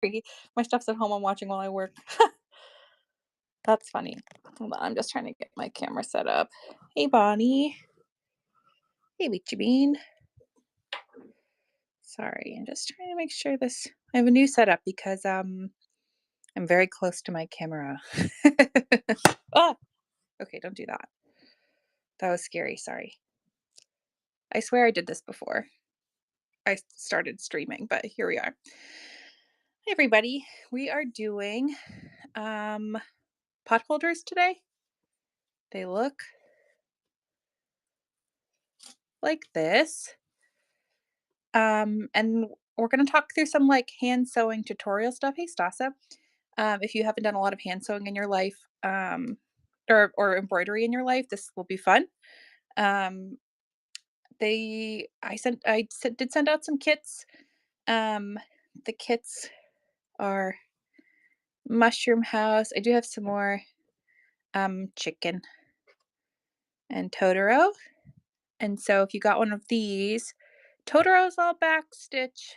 My stuff's at home, I'm watching while I work. That's funny. Hold on, I'm just trying to get my camera set up. Hey, Bonnie. Hey, Witchy Bean. Sorry, I'm just trying to make sure this I have a new setup because, I'm very close to my camera. Ah! Okay, don't do that. That was scary, sorry. I swear I did this before. I started streaming, but here we are. Hey, everybody. We are doing, um, potholders today. They look like this. And we're gonna talk through some, like, hand sewing tutorial stuff. Hey, Stasa. If you haven't done a lot of hand sewing in your life, or embroidery in your life, this will be fun. Um, did send out some kits. Um, the kits are mushroom house. I do have some more, chicken and Totoro. And so if you got one of these, Totoro's all backstitch,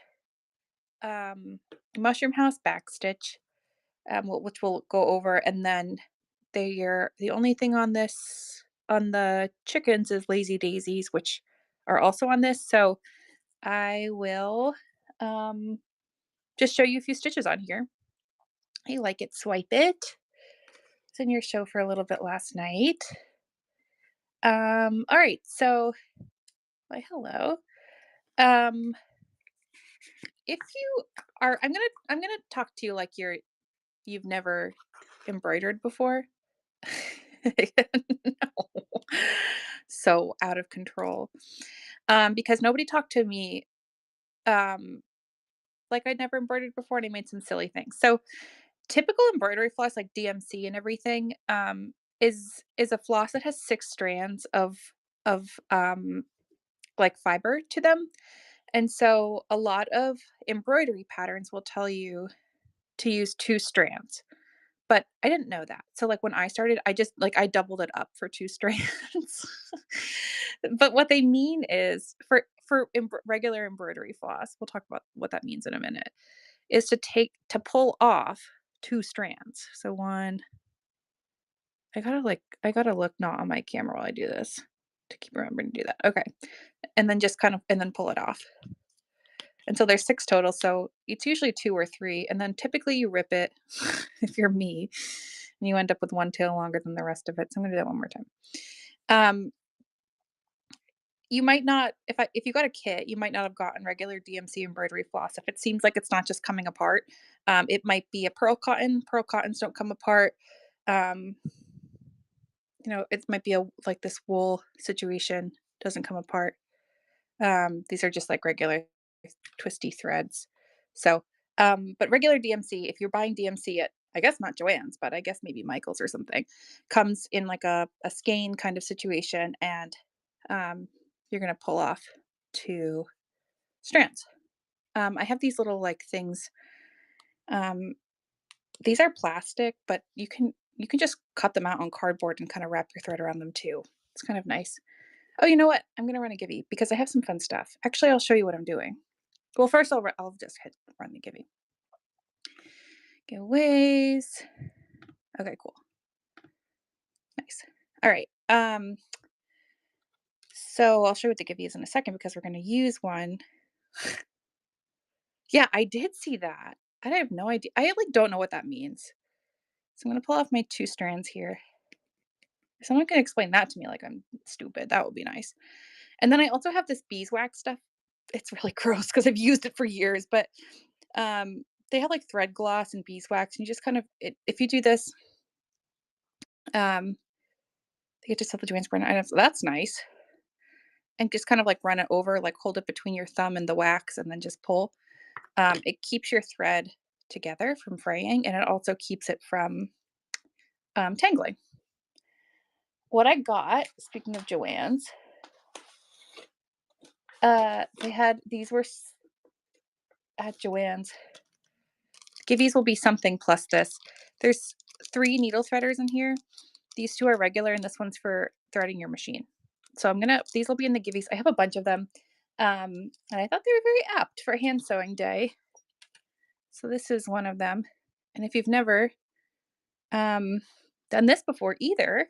um, mushroom house backstitch, which we'll go over, and then the only thing on this on the chickens is lazy daisies, which are also on this. So I will just show you a few stitches on here. I like it, swipe it. It's in your show for a little bit last night. All right, so why hello. Um, if you are, I'm gonna talk to you like you've never embroidered before. No. So out of control. Because nobody talked to me, um, like I'd never embroidered before, and I made some silly things. So typical embroidery floss, like DMC and everything, is a floss that has 6 strands of like fiber to them. And so a lot of embroidery patterns will tell you to use 2 strands. But I didn't know that. So, like, when I started, I doubled it up for 2 strands. But what they mean is for regular embroidery floss, we'll talk about what that means in a minute, is to pull off 2 strands. So 1 I gotta look not on my camera while I do this to keep remembering to do that. Okay. And then just kind of and then pull it off. And so there's 6 total, so it's usually 2 or 3, and then typically you rip it if you're me, and you end up with 1 tail longer than the rest of it, so I'm gonna do that one more time. Um, you might not if you got a kit, you might not have gotten regular DMC embroidery floss. If it seems like it's not just coming apart, it might be a pearl cotton. Pearl cottons don't come apart. Um, it might be like this wool situation, doesn't come apart. These are just like regular twisty threads. So, but regular DMC, if you're buying DMC at, I guess not Joann's, but I guess maybe Michael's or something, comes in like a skein kind of situation, and you're gonna pull off 2 strands. I have these little like things. Um, these are plastic, but you can just cut them out on cardboard and kind of wrap your thread around them too. It's kind of nice. Oh, you know what? I'm gonna run a Gibby because I have some fun stuff. Actually, I'll show you what I'm doing. Well, first I'll just hit run the Gibby. Giveaways. Okay, cool. Nice. All right. So I'll show you what the Gibby is in a second because we're gonna use one. Yeah, I did see that. I have no idea. I like don't know what that means. So I'm gonna pull off my 2 strands here. Someone can explain that to me like I'm stupid. That would be nice. And then I also have this beeswax stuff. It's really gross because I've used it for years, but they have like thread gloss and beeswax, and you just kind of if you do this, they get to sell the Joann's brand items. So that's nice. And just kind of like run it over, like hold it between your thumb and the wax, and then just pull. It keeps your thread together from fraying, and it also keeps it from tangling. What I got, speaking of Joann's, they had these were at Joann's. Givvies will be something plus this. There's 3 needle threaders in here. These 2 are regular, and this one's for threading your machine. So these will be in the Givvies. I have a bunch of them. And I thought they were very apt for hand sewing day. So this is one of them. And if you've never um, done this before either,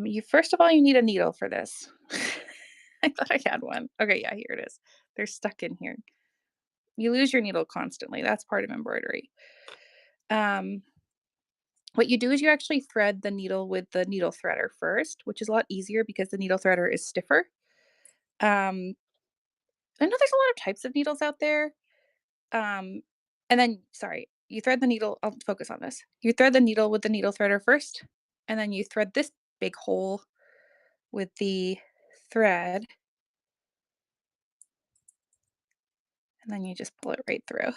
you first of all, you need a needle for this. I thought I had one. Okay, yeah, here it is. They're stuck in here. You lose your needle constantly. That's part of embroidery. Um, what you do is you actually thread the needle with the needle threader first, which is a lot easier because the needle threader is stiffer. Um, I know there's a lot of types of needles out there. Um, and then, sorry, you thread the needle. I'll focus on this. You thread the needle with the needle threader first, and then you thread this big hole with the thread, and then you just pull it right through.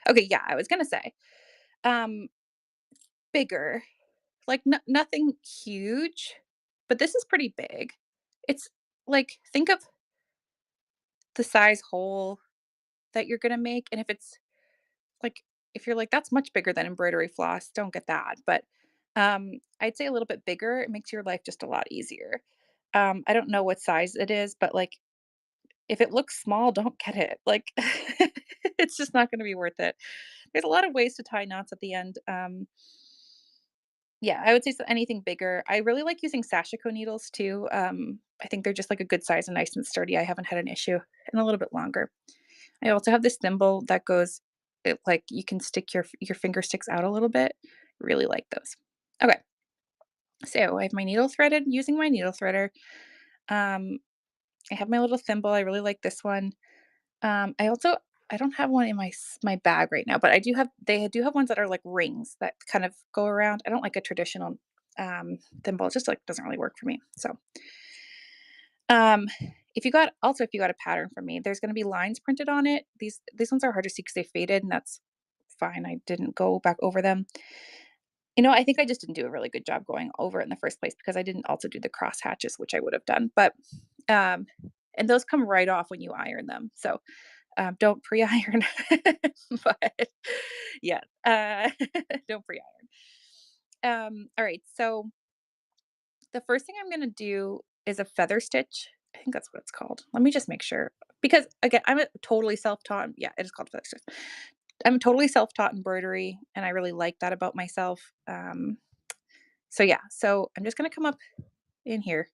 Okay, yeah, I was gonna say, um, bigger, like nothing huge, but this is pretty big. It's like think of the size hole that you're gonna make, and if it's like if you're like that's much bigger than embroidery floss, don't get that. But I'd say a little bit bigger. It makes your life just a lot easier. I don't know what size it is, but like if it looks small, don't get it. Like it's just not going to be worth it. There's a lot of ways to tie knots at the end. Yeah, I would say so anything bigger. I really like using sashiko needles too. I think they're just like a good size and nice and sturdy. I haven't had an issue and a little bit longer. I also have this thimble that goes like you can stick your finger sticks out a little bit. Really like those. Okay, so I have my needle threaded using my needle threader. Um, I have my little thimble. I really like this one. I don't have one in my bag right now, but they do have ones that are like rings that kind of go around. I don't like a traditional thimble. It just like doesn't really work for me. So um if you got a pattern from me, there's gonna be lines printed on it. These ones are hard to see because they faded, and that's fine. I didn't go back over them. I think I just didn't do a really good job going over it in the first place because I didn't also do the cross hatches, which I would have done. But um and those come right off when you iron them. So don't pre-iron. But yeah, don't pre-iron. All right, so the first thing I'm gonna do is a feather stitch. I think that's what it's called. Let me just make sure because again, I'm a totally self-taught. Yeah, it is called feather stitch. I'm totally self-taught embroidery, and I really like that about myself. So yeah, so I'm just gonna come up in here.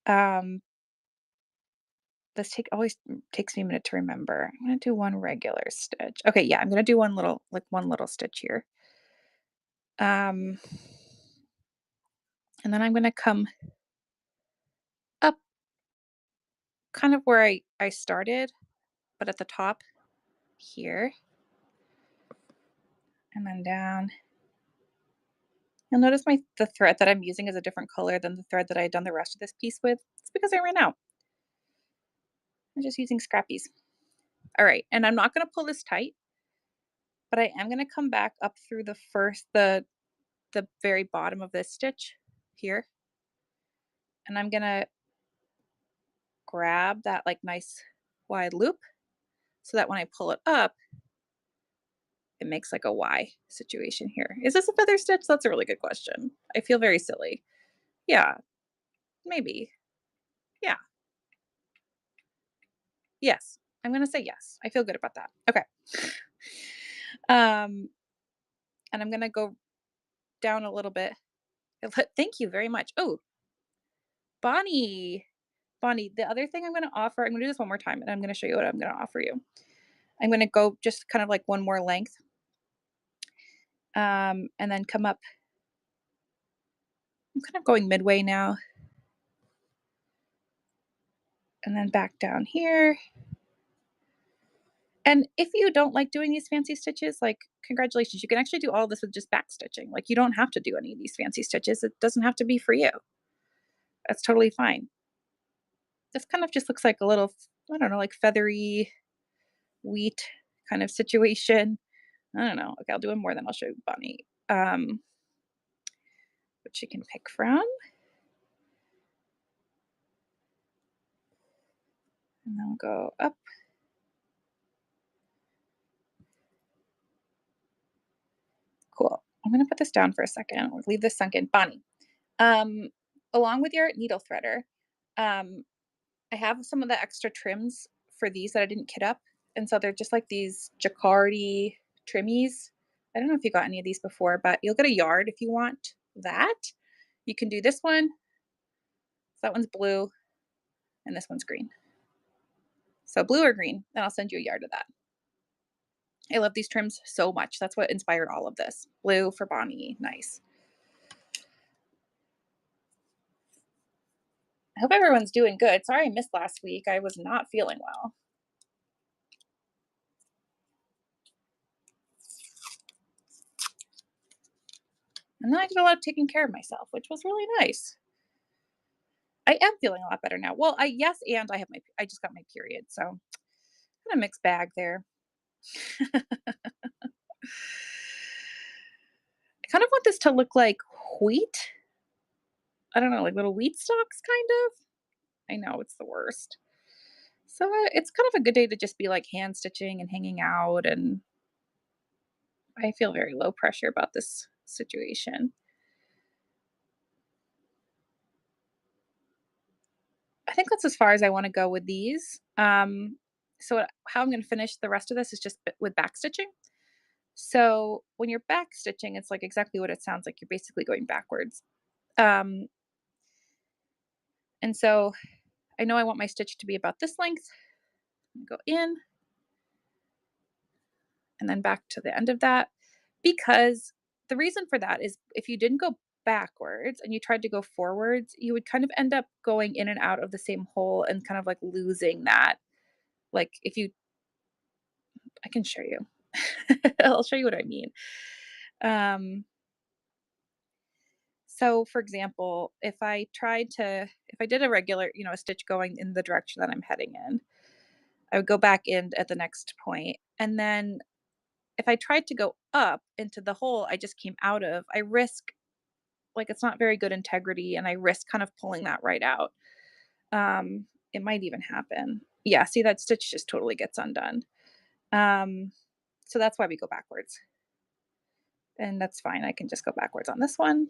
Um, this always takes me a minute to remember. I'm gonna do one regular stitch. Okay, yeah, I'm gonna do one little stitch here. Um, and then I'm gonna come up kind of where I started, but at the top here, and then down. You'll notice the thread that I'm using is a different color than the thread that I had done the rest of this piece with. It's because I ran out. I'm just using scrappies. All right, and I'm not gonna pull this tight, but I am gonna come back up through the very bottom of this stitch here, and I'm gonna grab that like nice wide loop so that when I pull it up, it makes like a Y situation here. Is this a feather stitch? That's a really good question. I feel very silly. Yeah, maybe. Yeah. Yes. I'm gonna say yes. I feel good about that. Okay. Um, and I'm gonna go down a little bit. Thank you very much. Oh, Bonnie. Bonnie, the other thing I'm gonna do this one more time and I'm gonna show you what I'm gonna offer you. I'm gonna go just kind of like one more length. And then come up. I'm kind of going midway now. And then back down here. And if you don't like doing these fancy stitches, like congratulations, you can actually do all this with just back stitching. Like you don't have to do any of these fancy stitches. It doesn't have to be for you. That's totally fine. This kind of just looks like a little, I don't know, like feathery wheat kind of situation. I don't know. Okay, I'll do one more, then I'll show you Bonnie. Which you can pick from. And then we'll go up. Cool. I'm gonna put this down for a second. We'll leave this sunk in. Bonnie. Um, along with your needle threader, I have some of the extra trims for these that I didn't kit up. and so they're just like these jacquardy trimmies. I don't know if you got any of these before, but you'll get a yard if you want that. You can do this one. That one's blue, and this one's green. So blue or green, and I'll send you a yard of that. I love these trims so much. That's what inspired all of this. Blue for Bonnie. Nice. I hope everyone's doing good. Sorry I missed last week. I was not feeling well. And then I did a lot of taking care of myself, which was really nice. I am feeling a lot better now. Well, I yes, and I just got my period, so kind of mixed bag there. I kind of want this to look like wheat. I don't know, like little wheat stalks, kind of. I know it's the worst. So it's kind of a good day to just be like hand stitching and hanging out, and I feel very low pressure about this situation. I think that's as far as I want to go with these. How I'm going to finish the rest of this is just with back stitching. So when you're back stitching, it's like exactly what it sounds like. You're basically going backwards. Um, and so I know I want my stitch to be about this length. Go in and then back to the end of that, because the reason for that is if you didn't go backwards and you tried to go forwards, you would kind of end up going in and out of the same hole and kind of like losing that. Like if you, I can show you. I'll show you what I mean. Um, so for example, if I did a regular, a stitch going in the direction that I'm heading in, I would go back in at the next point. And then if I tried to go up into the hole I just came out of, I risk like it's not very good integrity and I risk kind of pulling that right out. It might even happen. Yeah, see that stitch just totally gets undone. Um, so that's why we go backwards. And that's fine. I can just go backwards on this one.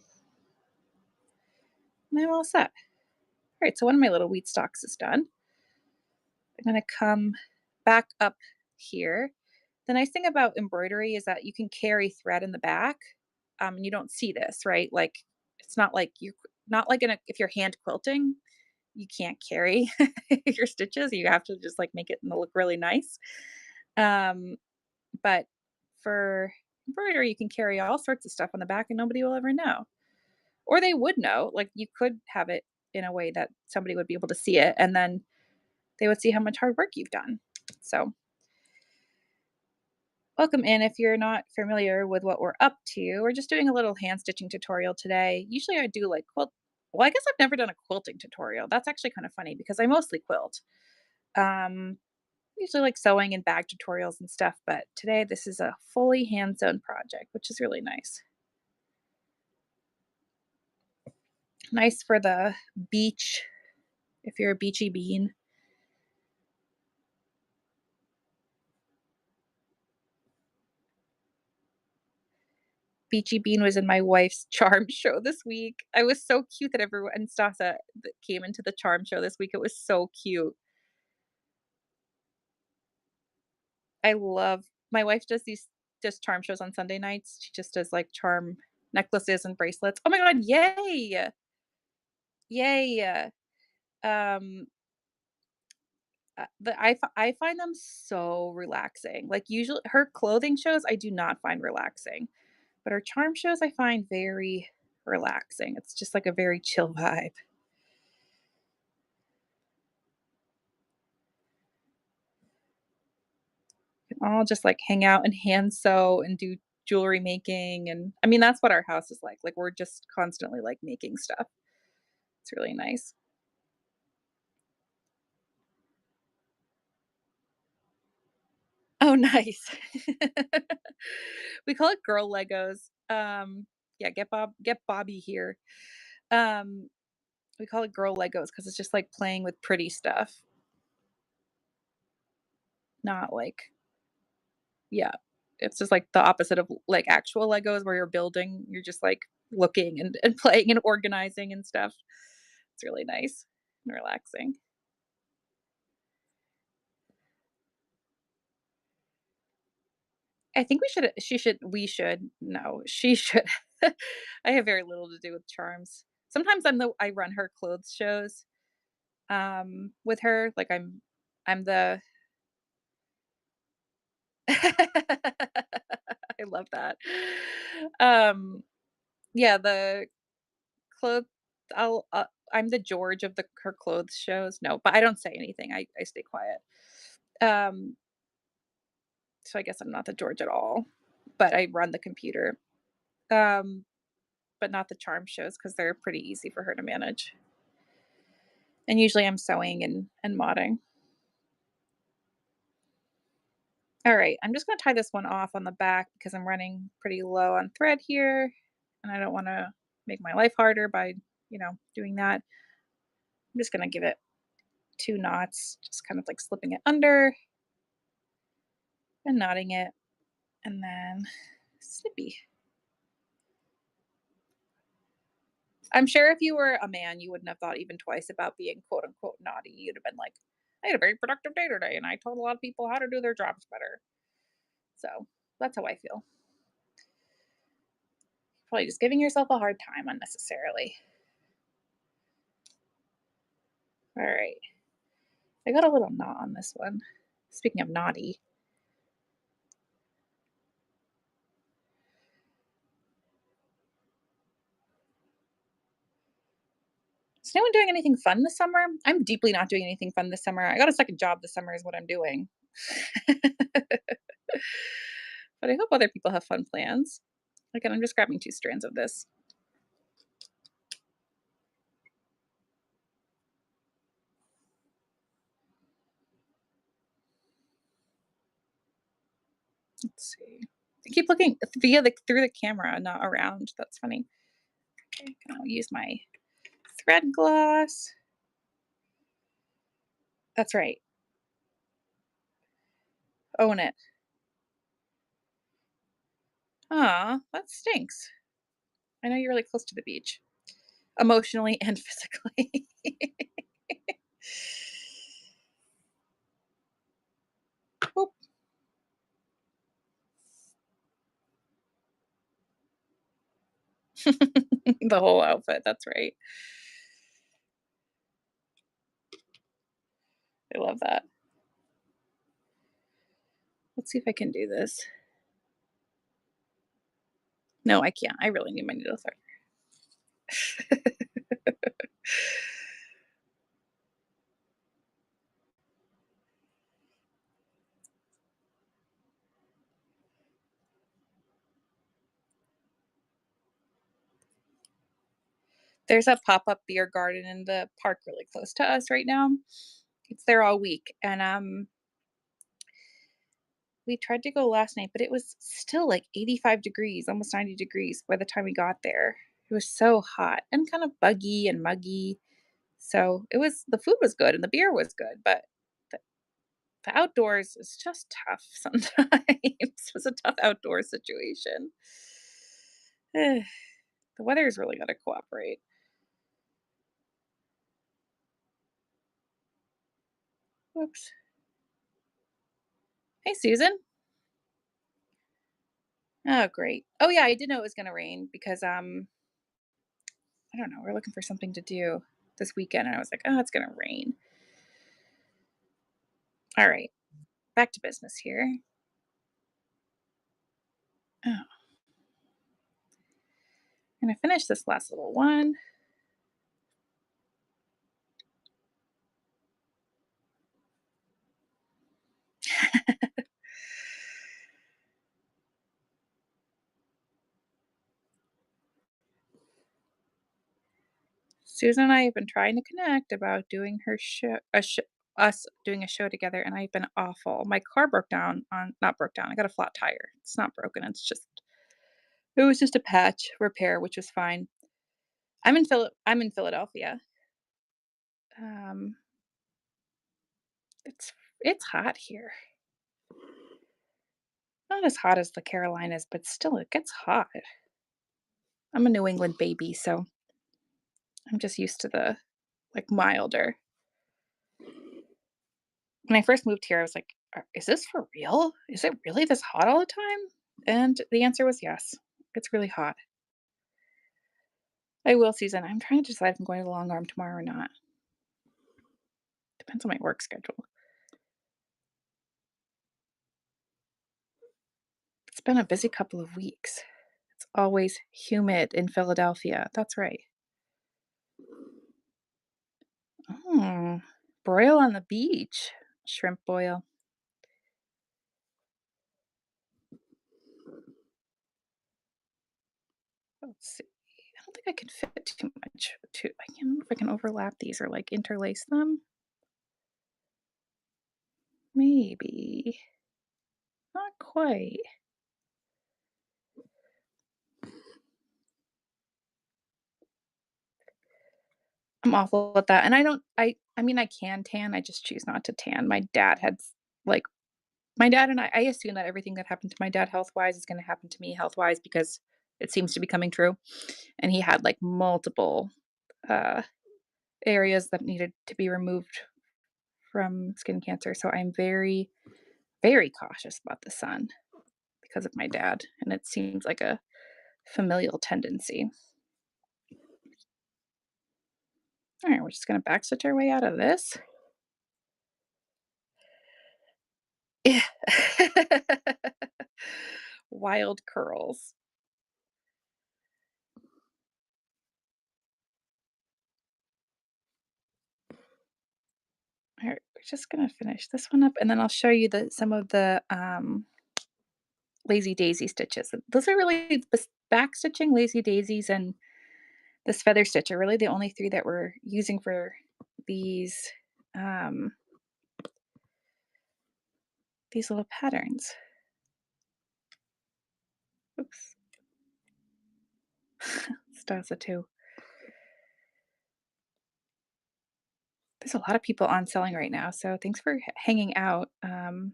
And I'm all set. All right, so one of my little wheat stalks is done. I'm gonna come back up here. The nice thing about embroidery is that you can carry thread in the back. And you don't see this, right? Like it's not like you're not like if you're hand quilting, you can't carry your stitches. You have to just like make it look really nice. Um, but for embroidery, you can carry all sorts of stuff on the back and nobody will ever know. Or they would know. Like you could have it in a way that somebody would be able to see it and then they would see how much hard work you've done. So welcome in if you're not familiar with what we're up to. We're just doing a little hand stitching tutorial today. Usually I do like quilt. Well, I guess I've never done a quilting tutorial. That's actually kind of funny because I mostly quilt. Um, Usually like sewing and bag tutorials and stuff, but today this is a fully hand sewn project, which is really nice. Nice for the beach if you're a beachy bean. Beachy Bean was in my wife's charm show this week. I was so cute that everyone and Stasa that came into the charm show this week. It was so cute. I love my wife does these just charm shows on Sunday nights. She just does like charm necklaces and bracelets. Oh my god, yay! Yay! Um, I find them so relaxing. Like usually her clothing shows I do not find relaxing, but her charm shows I find very relaxing. It's just like a very chill vibe. All just like hang out and hand sew and do jewelry making, and I mean that's what our house is like. Like we're just constantly like making stuff. It's really nice. Oh, nice. We call it girl Legos. Yeah, get Bobby here. Um, we call it girl Legos because it's just like playing with pretty stuff, not like yeah. It's just like the opposite of like actual Legos where you're building, you're just like looking and playing and organizing and stuff. It's really nice and relaxing. I think we should no, she should. I have very little to do with charms. Sometimes I run her clothes shows, with her, like, I'm the I love that. Um, yeah, the clothes I'm the George of the her clothes shows. No, but I don't say anything. I stay quiet. Um, so I guess I'm not the George at all, but I run the computer. Um, but not the charm shows because 'cause they're pretty easy for her to manage. And usually I'm sewing and modding. Alright, I'm just gonna tie this one off on the back because I'm running pretty low on thread here, and I don't wanna make my life harder by, doing that. I'm just gonna give it 2 knots, just kind of like slipping it under and knotting it, and then snippy. I'm sure if you were a man, you wouldn't have thought even twice about being quote unquote naughty. You'd have been like, I had a very productive day today and I told a lot of people how to do their jobs better. So that's how I feel. Probably just giving yourself a hard time unnecessarily. All right. I got a little knot on this one. Speaking of naughty, is anyone doing anything fun this summer? I'm deeply not doing anything fun this summer. I got a second job this summer, is what I'm doing. But I hope other people have fun plans. Again, I'm just grabbing 2 strands of this. Let's see. I keep looking through the camera, not around. That's funny. Okay, I'll use my thread gloss. That's right. Own it. Aw, that stinks. I know you're really close to the beach, emotionally and physically. Oop. The whole outfit, that's right. I love that. Let's see if I can do this. No, I can't. I really need my needle thread. There's a pop-up beer garden in the park really close to us right now. It's there all week, and, we tried to go last night, but it was still, like, 85 degrees, almost 90 degrees by the time we got there. It was so hot and kind of buggy and muggy. So, the food was good and the beer was good, but the the outdoors is just tough sometimes. It was a tough outdoor situation. The weather's really gotta cooperate. Whoops. Hey, Susan. Oh, great. Oh, yeah, I did know it was gonna rain because, I don't know, we're looking for something to do this weekend, and I was like, "Oh, it's gonna rain." Alright, back to business here. Oh, I'm gonna finish this last little one. Susan and I have been trying to connect about doing her show us doing a show together, and I've been awful. My car broke down on not broke down, I got a flat tire. It's not broken, it was just a patch repair, which was fine. I'm in Philadelphia. Um, it's it's hot here. Not as hot as the Carolinas, but still it gets hot. I'm a New England baby, so I'm just used to milder. When I first moved here, I was like, Is this for real? Is it really this hot all the time?" And the answer was yes. It's really hot. I will, Susan. I'm trying to decide if I'm going to the long arm tomorrow or not. Depends on my work schedule. It's been a busy couple of weeks. It's always humid in Philadelphia. That's right. Mm, broil on the beach. Shrimp boil. Let's see. I don't think I can fit too much. I can't remember if I can overlap these or like interlace them. Maybe. Not quite. I'm awful at that. And I mean I can tan, I just choose not to tan. Like my dad and I assume that everything that happened to my dad health-wise is gonna happen to me health-wise because it seems to be coming true. And he had like multiple uh areas that needed to be removed from skin cancer. So I'm very, very cautious about the sun because of my dad. And it seems like a familial tendency. All right, we're just gonna backstitch our way out of this. Yeah. Wild curls. All right, we're just gonna finish this one up, and then I'll show you some of the lazy daisy stitches. Those are really back stitching, lazy daisies, and this feather stitch are really the only three that we're using for these um, these little patterns. Oops, Stasa too. There's a lot of people on selling right now, so thanks for hanging out. But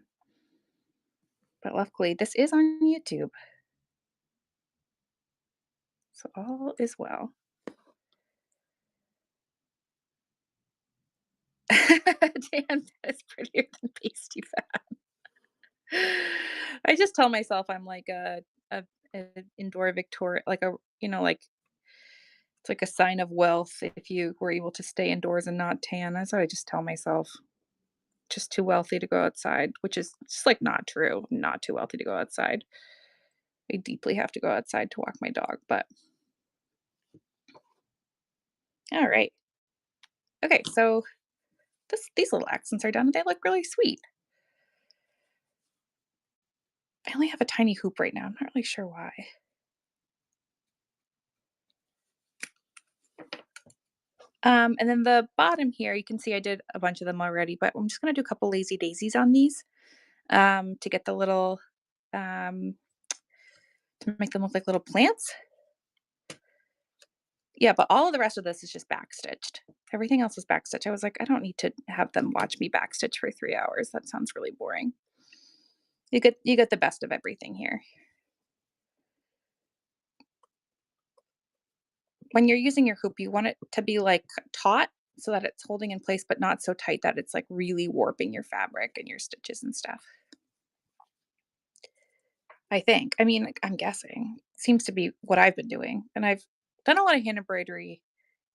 luckily, this is on YouTube, so all is well. Tan is prettier than pasty fat. I just tell myself I'm like a, a indoor Victoria, like a like it's like a sign of wealth if you were able to stay indoors and not tan. That's what I just tell myself. Just too wealthy to go outside, which is just like not true. I'm not too wealthy to go outside. I deeply have to go outside to walk my dog, but all right. Okay, so these little accents are done. They look really sweet. I only have a tiny hoop right now. I'm not really sure why. And then the bottom here, you can see I did a bunch of them already, but I'm just gonna do a couple lazy daisies on these to get the little um, to make them look like little plants. Yeah, but all of the rest of this is just backstitched. Everything else is backstitched. I was like, I don't need to have them watch me backstitch for 3 hours. That sounds really boring. You get the best of everything here. When you're using your hoop, you want it to be like taut so that it's holding in place, but not so tight that it's like really warping your fabric and your stitches and stuff. I think. I mean, like, I'm guessing. Seems to be what I've been doing. And I've done a lot of hand embroidery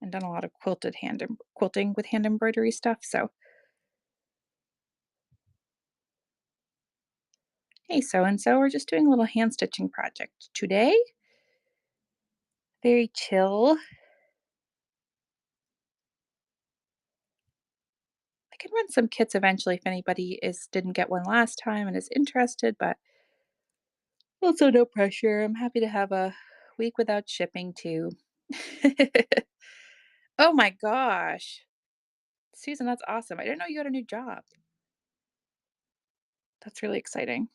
and done a lot of quilting with hand embroidery stuff. So, hey, so and so, we're just doing a little hand stitching project today. Very chill. I can run some kits eventually if anybody is didn't get one last time and is interested, but also no pressure. I'm happy to have a week without shipping too. Oh my gosh. Susan, that's awesome. I didn't know you got a new job. That's really exciting.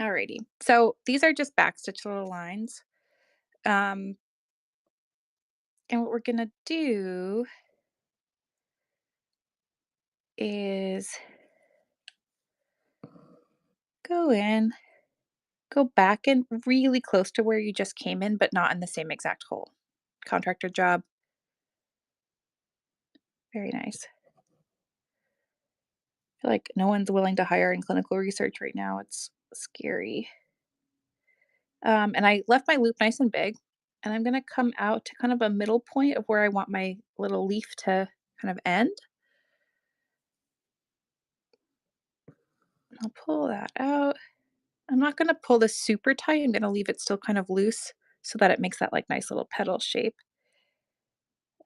Alrighty. So these are just backstitch little lines. Um, and what we're gonna do is go in Go back in really close to where you just came in, but not in the same exact hole. Contractor job. Very nice. I feel like no one's willing to hire in clinical research right now. It's scary. And I left my loop nice and big, and I'm gonna come out to kind of a middle point of where I want my little leaf to kind of end. I'll pull that out. I'm not gonna pull this super tight. I'm gonna leave it still kind of loose so that it makes that like nice little petal shape.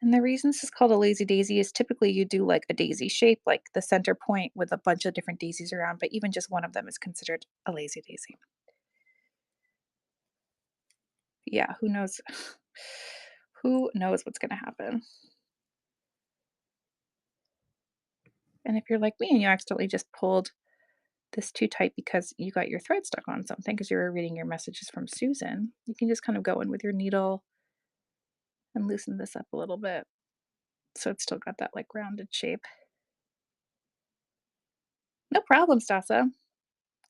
And the reason this is called a lazy daisy is typically you do like a daisy shape, like the center point with a bunch of different daisies around, but even just one of them is considered a lazy daisy. Yeah, who knows? Who knows what's gonna happen? And if you're like me and you accidentally just pulled this too tight because you got your thread stuck on something because you were reading your messages from Susan, you can just kind of go in with your needle and loosen this up a little bit so it's still got that like rounded shape. No problem, Stasa.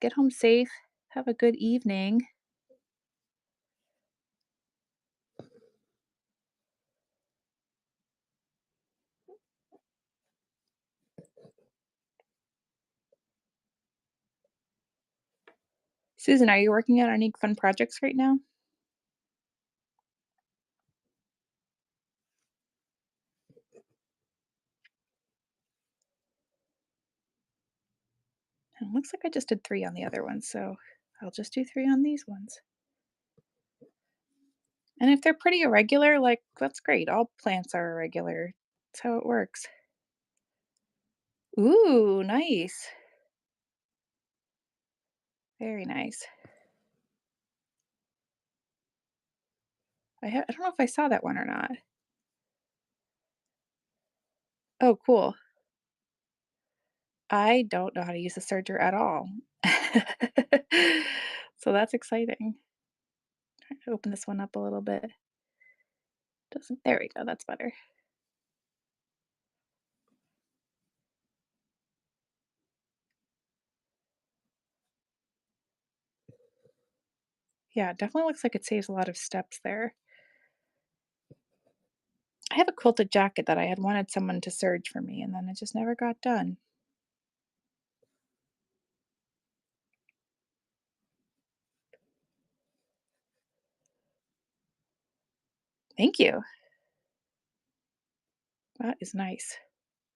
Get home safe. Have a good evening. Susan, are you working on any fun projects right now? It looks like I just did 3 on the other ones, so I'll just do 3 on these ones. And if they're pretty irregular, like, that's great. All plants are irregular. That's how it works. Ooh, nice. Very nice. I don't know if I saw that one or not. Oh, cool. I don't know how to use a serger at all. So that's exciting. Trying to open this one up a little bit. Doesn't there we go, that's better. Yeah, it definitely looks like it saves a lot of steps there. I have a quilted jacket that I had wanted someone to serge for me, and then it just never got done. Thank you. That is nice.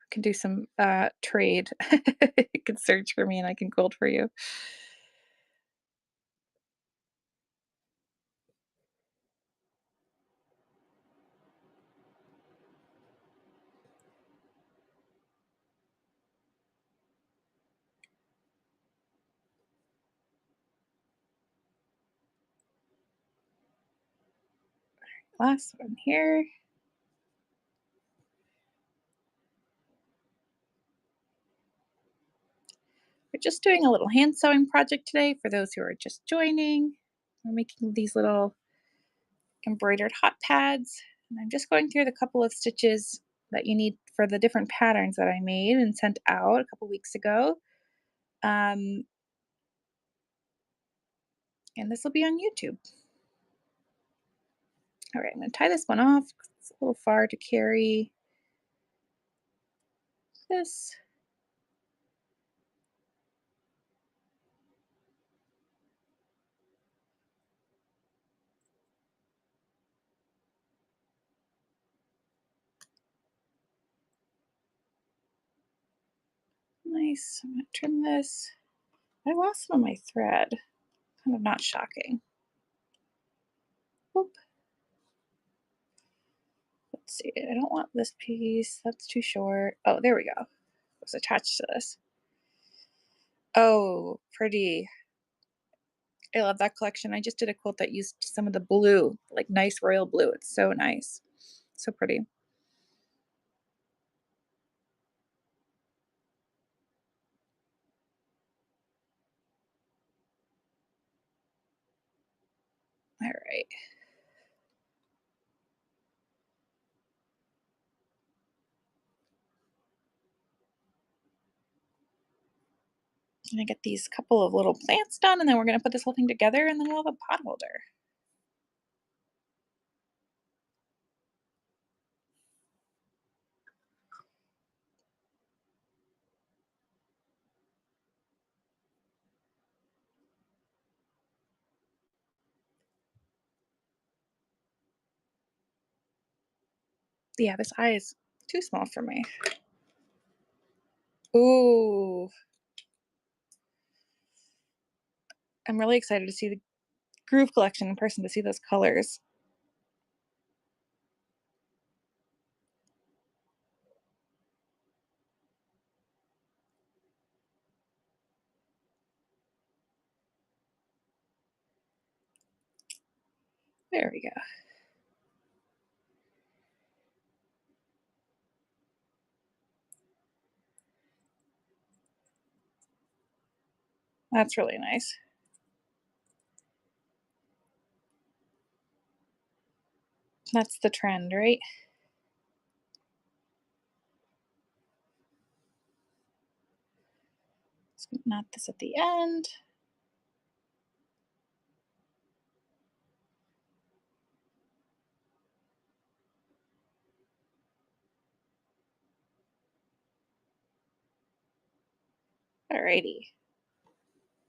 I can do some, trade. You can search for me and I can quilt for you. Last one here. We're just doing a little hand sewing project today for those who are just joining. We're making these little embroidered hot pads, and I'm just going through the couple of stitches that you need for the different patterns that I made and sent out a couple weeks ago. Um, and this will be on YouTube. All right, I'm going to tie this one off. It's a little far to carry this. Nice. I'm going to trim this. I lost some of my thread. Kind of not shocking. Whoop. Let's see. I don't want this piece. That's too short. Oh, there we go. It was attached to this. Oh, pretty. I love that collection. I just did a quilt that used some of the blue, like nice royal blue. It's so nice. So pretty. All right. gonna get these couple of little plants done, and then we're gonna put this whole thing together, and then we'll have a pot holder. Yeah, this eye is too small for me. Ooh, I'm really excited to see the Groove collection in person to see those colors. There we go. That's really nice. That's the trend, right? Let's knot this at the end. Alrighty.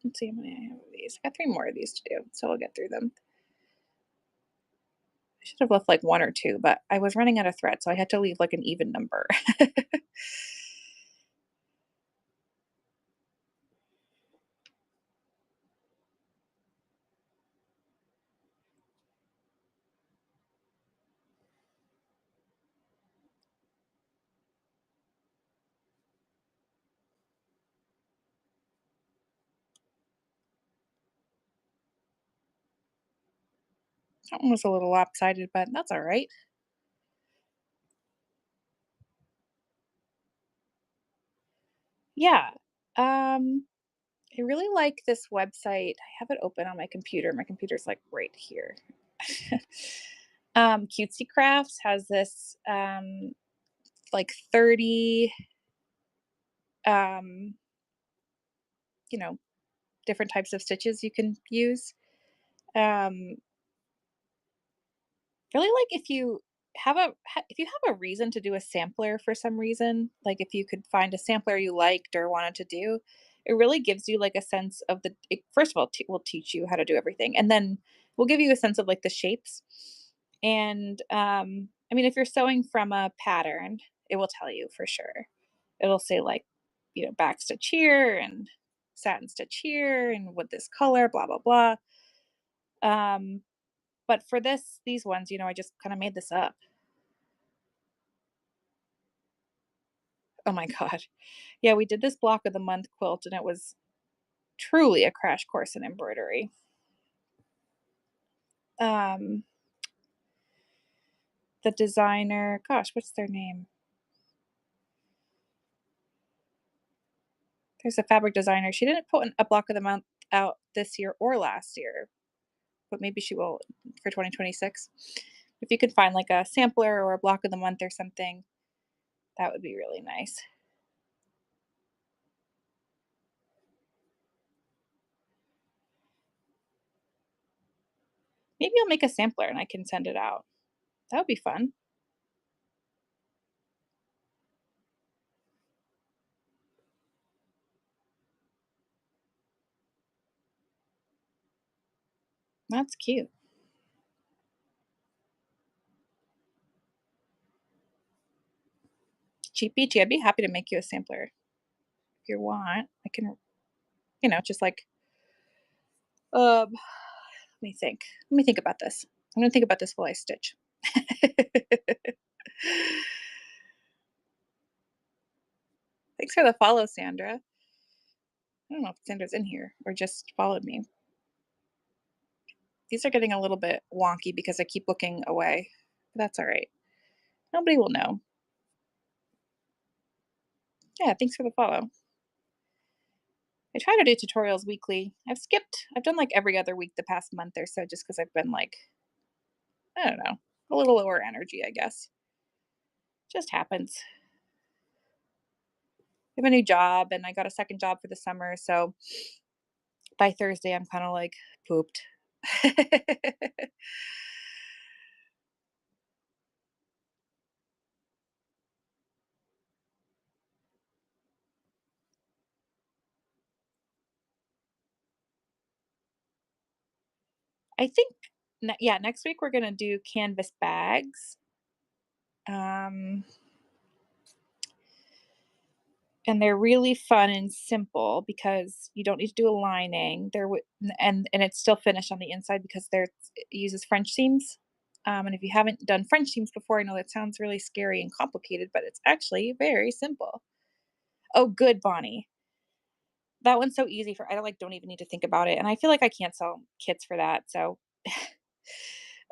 Let's see how many I have of these. I got 3 more of these to do, so we'll get through them. I should have left like 1 or 2, but I was running out of thread, so I had to leave like an even number. That one was a little lopsided, but that's all right. Yeah. Um, I really like this website. I have it open on my computer. My computer's like right here. Cutesy Crafts has this like 30 um, you know, different types of stitches you can use. Um, really like if you if you have a reason to do a sampler for some reason, like if you could find a sampler you liked or wanted to do, it really gives you like a sense of first of all, will teach you how to do everything, and then we'll give you a sense of like the shapes. And I mean, if you're sewing from a pattern, it will tell you for sure. It'll say like, back stitch here and satin stitch here and with this color, blah blah blah. Um, but for these ones, I just kind of made this up. Oh my god. Yeah, we did this block of the month quilt, and it was truly a crash course in embroidery. Um, the designer, gosh, what's their name? There's a fabric designer. She didn't put a block of the month out this year or last year, but maybe she will for 2026. If you could find like a sampler or a block of the month or something, that would be really nice. Maybe I'll make a sampler and I can send it out. That would be fun. That's cute. Cheap beachy. I'd be happy to make you a sampler if you want. I can, just like, let me think. Let me think about this. I'm gonna think about this while I stitch. Thanks for the follow, Sandra. I don't know if Sandra's in here or just followed me. These are getting a little bit wonky because I keep looking away. But that's all right. Nobody will know. Yeah, thanks for the follow. I try to do tutorials weekly. I've done like every other week the past month or so just because I've been like, I don't know, a little lower energy, I guess. Just happens. have a new job and I got a second job for the summer, so by Thursday, I'm kinda, like, pooped. I think yeah, next week we're gonna do canvas bags, um, and they're really fun and simple because you don't need to do a lining. And it's still finished on the inside because it uses French seams. And if you haven't done French seams before, I know that sounds really scary and complicated, but it's actually very simple. Oh, good, Bonnie. That one's so easy for I don't even need to think about it, and I feel like I can't sell kits for that, so,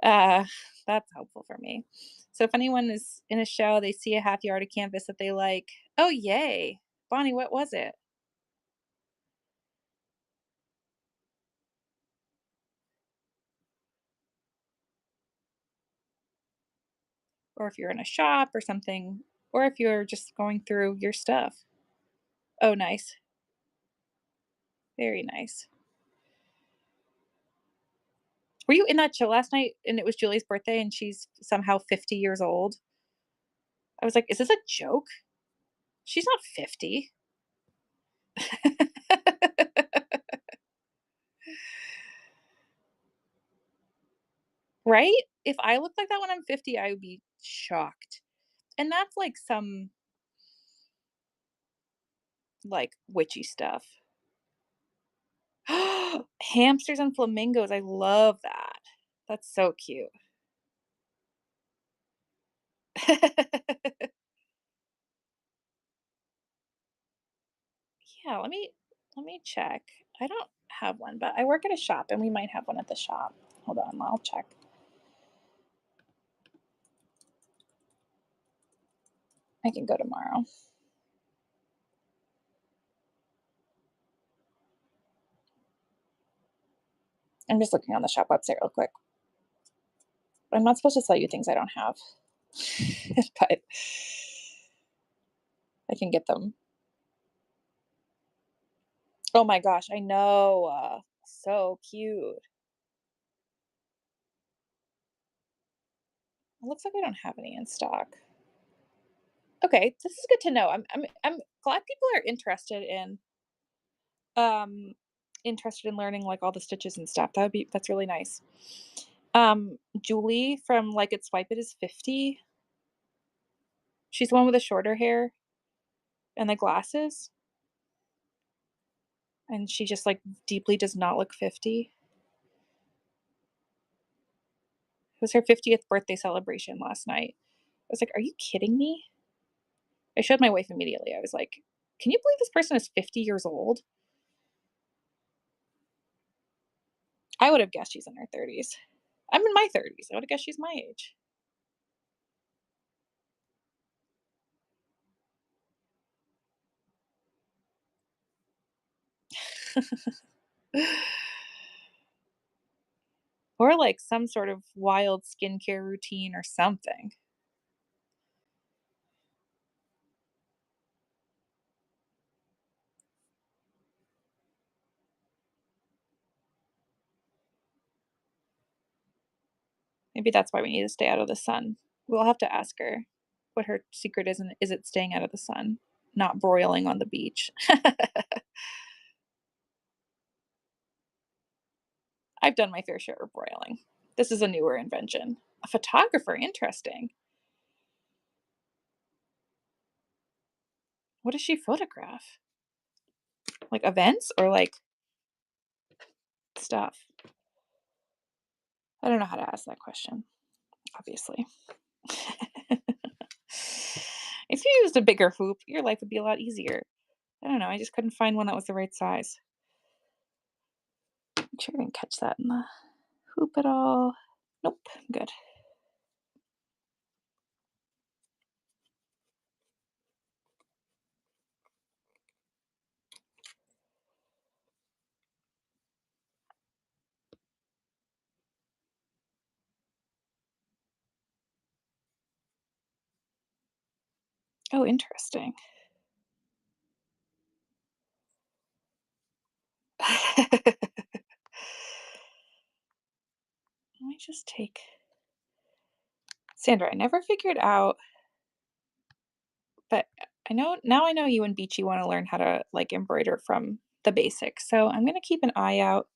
uh, that's helpful for me. So if anyone is in a show, they see a half yard of canvas that they like, "Oh, yay." Bonnie, what was it? Or if you're in a shop or something, or if you're just going through your stuff. Oh, nice. Very nice. Were you in that show last night and it was Julie's birthday and she's somehow 50 years old? I was like, "Is this a joke? She's not 50." Right? If I looked like that when I'm 50, I would be shocked. And that's like some, like, witchy stuff. Hamsters and flamingos, I love that. That's so cute. Yeah, let me check. I don't have one, but I work at a shop and we might have one at the shop. Hold on, I'll check. I can go tomorrow. I'm just looking on the shop website real quick. I'm not supposed to sell you things I don't have. But I can get them. Oh my gosh, I know. So cute. It looks like I don't have any in stock. Okay, this is good to know. I'm glad people are um interested in learning like all the stitches and stuff. That's really nice. Julie from Like It Swipe It is 50. She's the one with the shorter hair and the glasses, and she just like deeply does not look 50. It was her 50th birthday celebration last night. I was like, "Are you kidding me?" I showed my wife immediately. I was like, "Can you believe this person is 50 years old?" I would have guessed she's in her 30s. I'm in my 30s. I would have guessed she's my age. Or like some sort of wild skincare routine or something. Maybe that's why we need to stay out of the sun. We'll have to ask her what her secret is, and is it staying out of the sun, not broiling on the beach? I've done my fair share of broiling. This is a newer invention. A photographer, interesting. What does she photograph? Like events or like stuff? I don't know how to ask that question, obviously. If you used a bigger hoop, your life would be a lot easier. I don't know, I just couldn't find one that was the right size. Make sure I didn't catch that in the hoop at all. Nope, good. Oh, interesting. Let me just take Sandra, I never figured out, but I know you and Beachy wanna learn how to, like, embroider from the basics, so I'm gonna keep an eye out.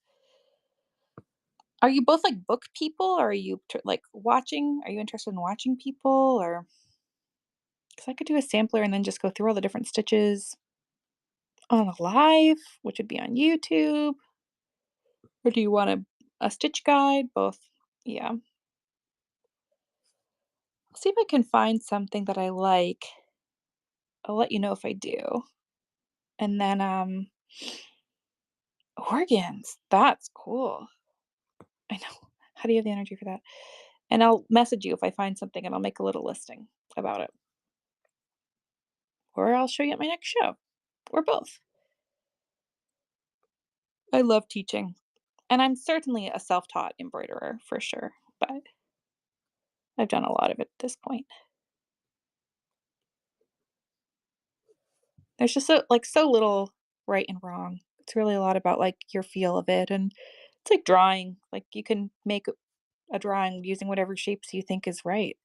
Are you both, like, book people, or are you like, watching? Are you interested in watching people, or because I could do a sampler and then just go through all the different stitches on a live, which would be on YouTube, or do you want a stitch guide? Both. Yeah. I'll see if I can find something that I like. I'll let you know if I do. And then, organs, that's cool. I know. How do you have the energy for that? And I'll message you if I find something, and I'll make a little listing about it, or I'll show you at my next show, or both. I love teaching, and I'm certainly a self-taught embroiderer for sure, but I've done a lot of it at this point. There's just so little right and wrong. It's really a lot about, like, your feel of it, and it's like drawing, like, you can make a drawing using whatever shapes you think is right.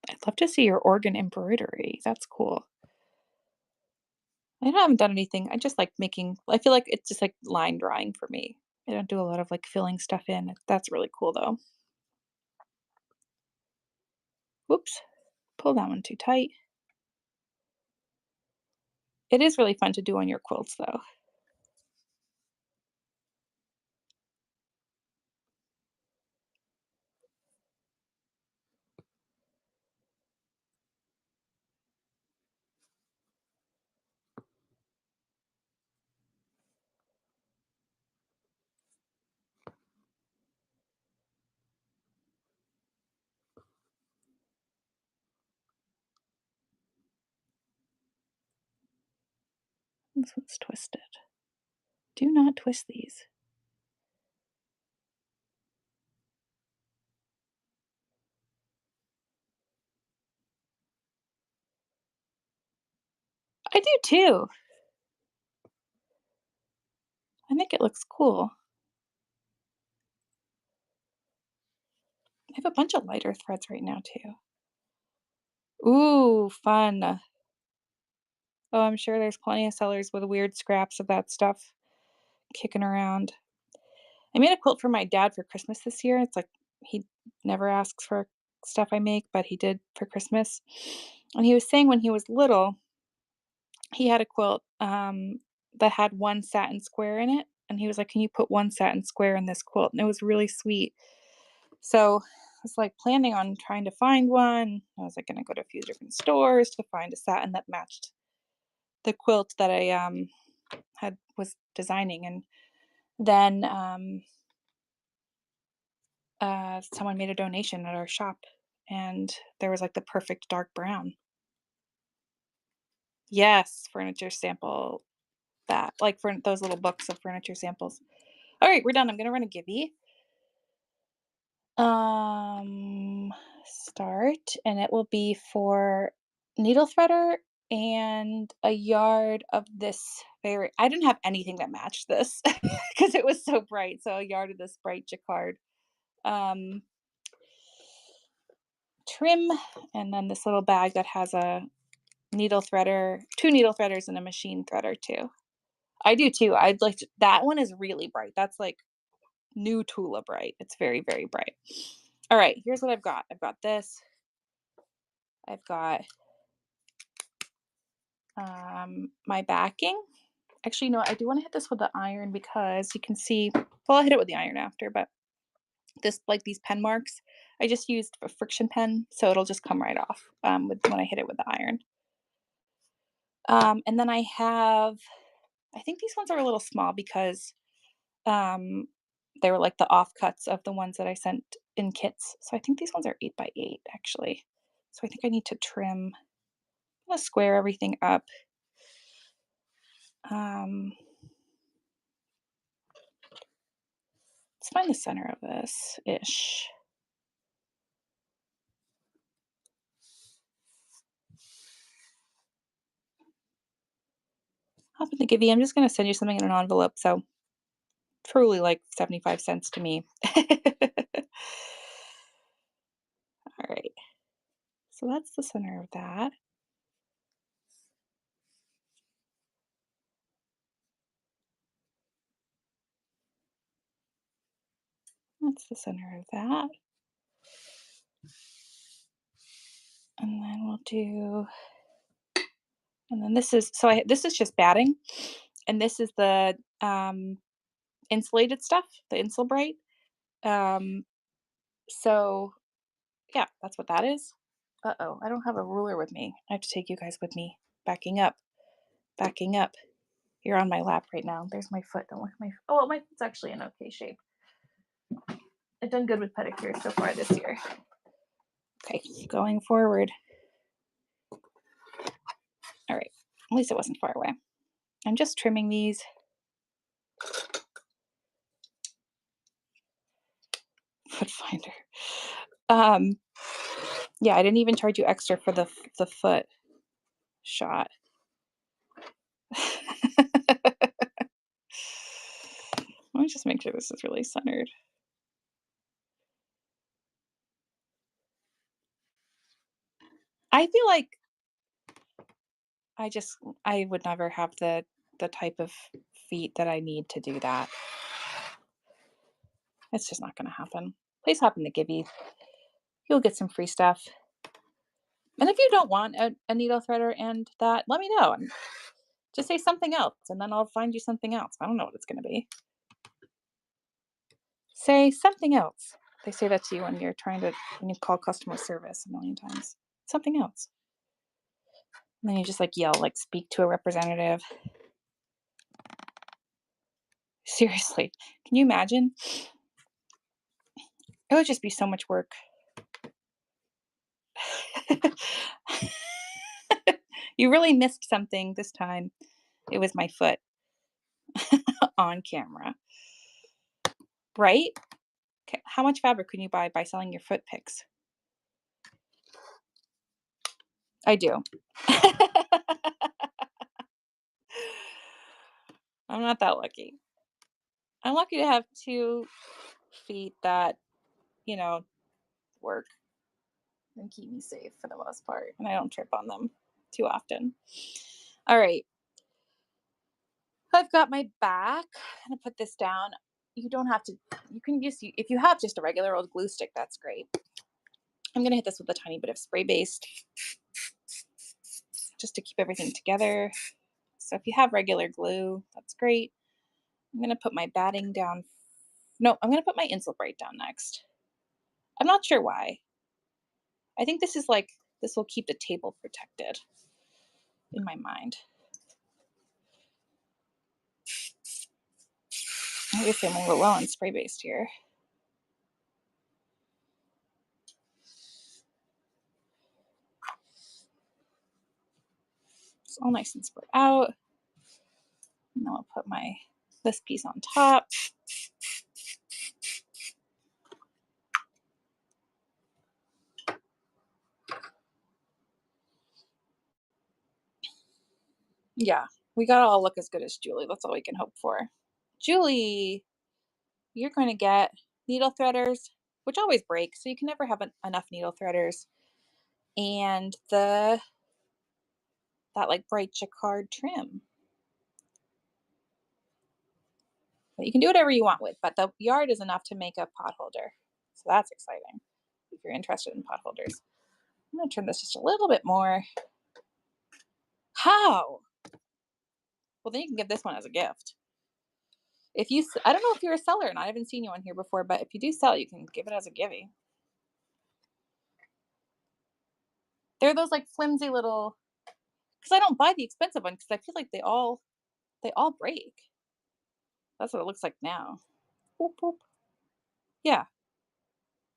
I'd love to see your organ embroidery, that's cool. I haven't done anything, I just like making I feel like it's just, like, line drawing for me. I don't do a lot of, like, filling stuff in. That's really cool, though. Whoops, pull that one too tight. It is really fun to do on your quilts, though. This one's twisted. Do not twist these. I do too. I think it looks cool. I have a bunch of lighter threads right now too. Ooh, fun. Oh, I'm sure there's plenty of sellers with weird scraps of that stuff kicking around. I made a quilt for my dad for Christmas this year. It's like he never asks for stuff I make, but he did for Christmas. And he was saying when he was little, he had a quilt that had one satin square in it. And he was like, "Can you put one satin square in this quilt?" And it was really sweet. So I was like planning on trying to find one. I was like going to go to a few different stores to find a satin that matched the quilt that I had was designing. And then someone made a donation at our shop, and there was like the perfect dark brown. Yes, furniture sample that, like for those little books of furniture samples. All right, we're done. I'm gonna run a Gibby. Um, Start, and it will be for needle threader and a yard of this very. I didn't have anything that matched this because it was so bright. So a yard of this bright jacquard um, trim, and then this little bag that has a needle threader, 2 needle threaders, and a machine threader too. I do too. I'd like to that one is really bright. That's like new Tula bright. It's very, very bright. All right, here's what I've got. I've got this. I've got my backing. Actually, no, I do want to hit this with the iron because you can see, well, I'll hit it with the iron after, but this, like these pen marks, I just used a friction pen, so it'll just come right off with when I hit it with the iron. And then I think these ones are a little small because um, they were like the offcuts of the ones that I sent in kits. So I think these ones are 8 by 8 actually. So I think I need to trim. I'm gonna square everything up. Um, let's find the center of this ish. Happen to give you. I'm just gonna send you something in an envelope. So truly like 75 cents to me. All right. So that's the center of that. That's the center of that. And then we'll do, and then this is, this is just batting. And this is the insulated stuff, the Insulbright. Um, so yeah, that's what that is. Uh-oh, I don't have a ruler with me. I have to take you guys with me. Backing up, backing up. You're on my lap right now. There's my foot. Don't look at my, oh, well, my foot's actually in okay shape. I've done good with pedicure so far this year. Okay, going forward. All right, at least it wasn't far away. I'm just trimming these. Foot finder. Yeah, I didn't even charge you extra for the foot shot. Let me just make sure this is really centered. I feel like I would never have the type of feet that I need to do that. It's just not gonna happen. Please happen to give you. You'll get some free stuff. And if you don't want a needle threader and that, let me know. And just say something else, and then I'll find you something else. I don't know what it's gonna be. Say something else. They say that to you when when you call customer service a million times. Something else. And then you just like yell, like speak to a representative. Seriously, can you imagine? It would just be so much work. You really missed something this time. It was my foot on camera, right? How much fabric can you buy by selling your foot pics? I do. I'm not that lucky. I'm lucky to have 2 feet that, you know, work and keep me safe for the most part, and I don't trip on them too often. All right. I've got my back. I'm gonna put this down. You don't have to, you can use, if you have just a regular old glue stick, that's great. I'm gonna hit this with a tiny bit of spray based just to keep everything together. So if you have regular glue, that's great. I'm gonna put my batting down. No, I'm gonna put my Insulbright down next. I'm not sure why. I think this is like, this will keep the table protected in my mind. I'm feeling a little low on spray based here. It's all nice and spread out. And then I'll put this piece on top. Yeah, we gotta all look as good as Julie. That's all we can hope for. Julie, you're going to get needle threaders, which always break, so you can never have enough needle threaders, and that like bright jacquard trim. But you can do whatever you want with, but the yard is enough to make a pot holder, so that's exciting. If you're interested in pot holders, I'm gonna trim this just a little bit more. How? Well, then you can give this one as a gift. If you, I don't know if you're a seller, and I haven't seen you on here before, but if you do sell, you can give it as a givey. They're those like flimsy little because I don't buy the expensive one because I feel like they all break. That's what it looks like now. Boop, boop. Yeah,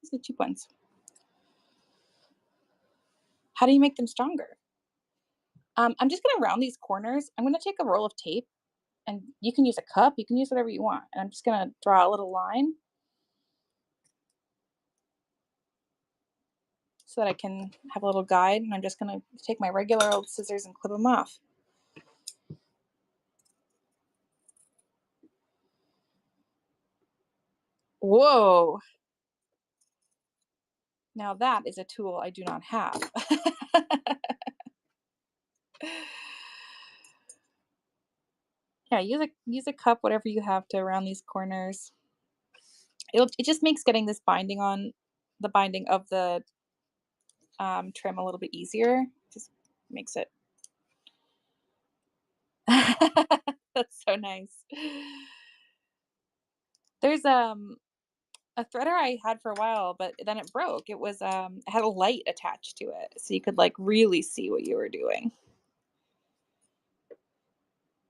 these are the cheap ones. How do you make them stronger? I'm just gonna round these corners. I'm gonna take a roll of tape, and you can use a cup, you can use whatever you want. And I'm just gonna draw a little line so that I can have a little guide. And I'm just gonna take my regular old scissors and clip them off. Whoa! Now that is a tool I do not have. Yeah, use a cup, whatever you have to round these corners. It just makes getting this binding on the binding of the trim a little bit easier. Just makes it. That's so nice. There's a threader I had for a while, but then it broke. It had a light attached to it, so you could like really see what you were doing.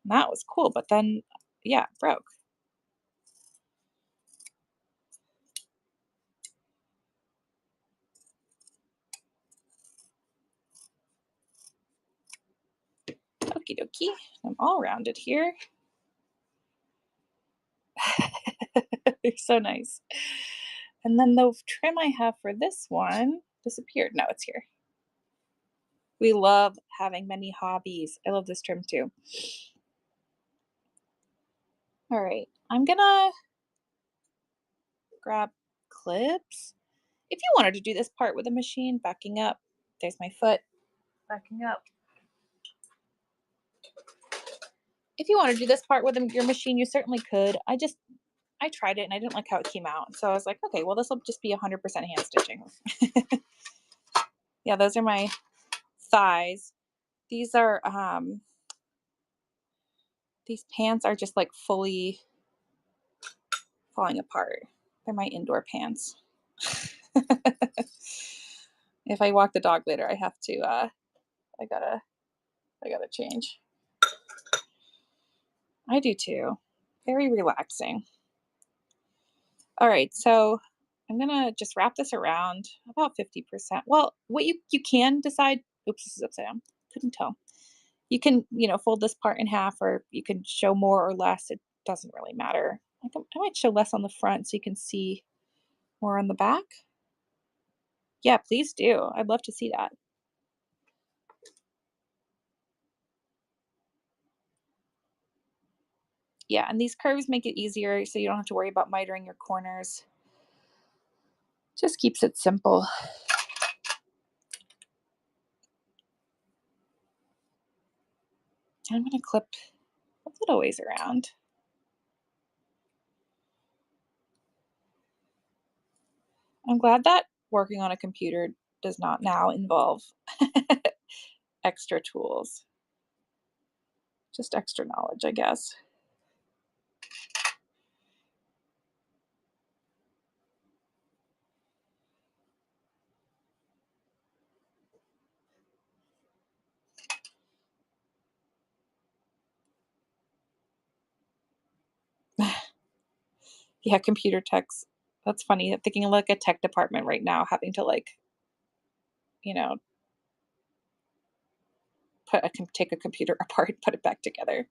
And that was cool, but then yeah, it broke. Okie dokie. I'm all rounded here. They're so nice. And then the trim I have for this one disappeared. No, it's here. We love having many hobbies. I love this trim too. All right, I'm gonna grab clips. If you wanted to do this part with a machine, backing up, there's my foot, backing up. If you want to do this part with your machine, you certainly could. I tried it and I didn't like how it came out. So I was like, okay, well, this will just be 100% hand stitching. Yeah, those are my thighs. These are, these pants are just like fully falling apart. They're my indoor pants. If I walk the dog later, I have to, I gotta change. I do too. Very relaxing. All right, so I'm gonna just wrap this around about 50%. Well, what you can decide, oops, this is upside down. Couldn't tell. You can, fold this part in half, or you can show more or less. It doesn't really matter. I might show less on the front so you can see more on the back. Yeah, please do. I'd love to see that. Yeah, and these curves make it easier so you don't have to worry about mitering your corners. Just keeps it simple. I'm going to clip a little ways around. I'm glad that working on a computer does not now involve extra tools. Just extra knowledge, I guess. Yeah, computer techs. That's funny. I'm thinking of like a tech department right now having to like, you know, take a computer apart, put it back together.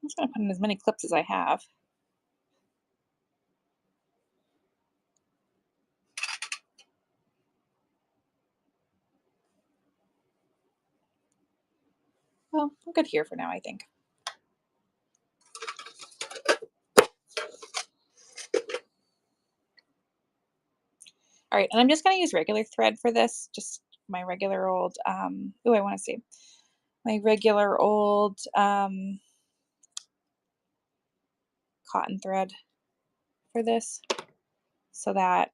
I'm just gonna put in as many clips as I have. Well, I'm good here for now, I think. All right, and I'm just gonna use regular thread for this, just my regular old, oh, I wanna see. My regular old cotton thread for this so that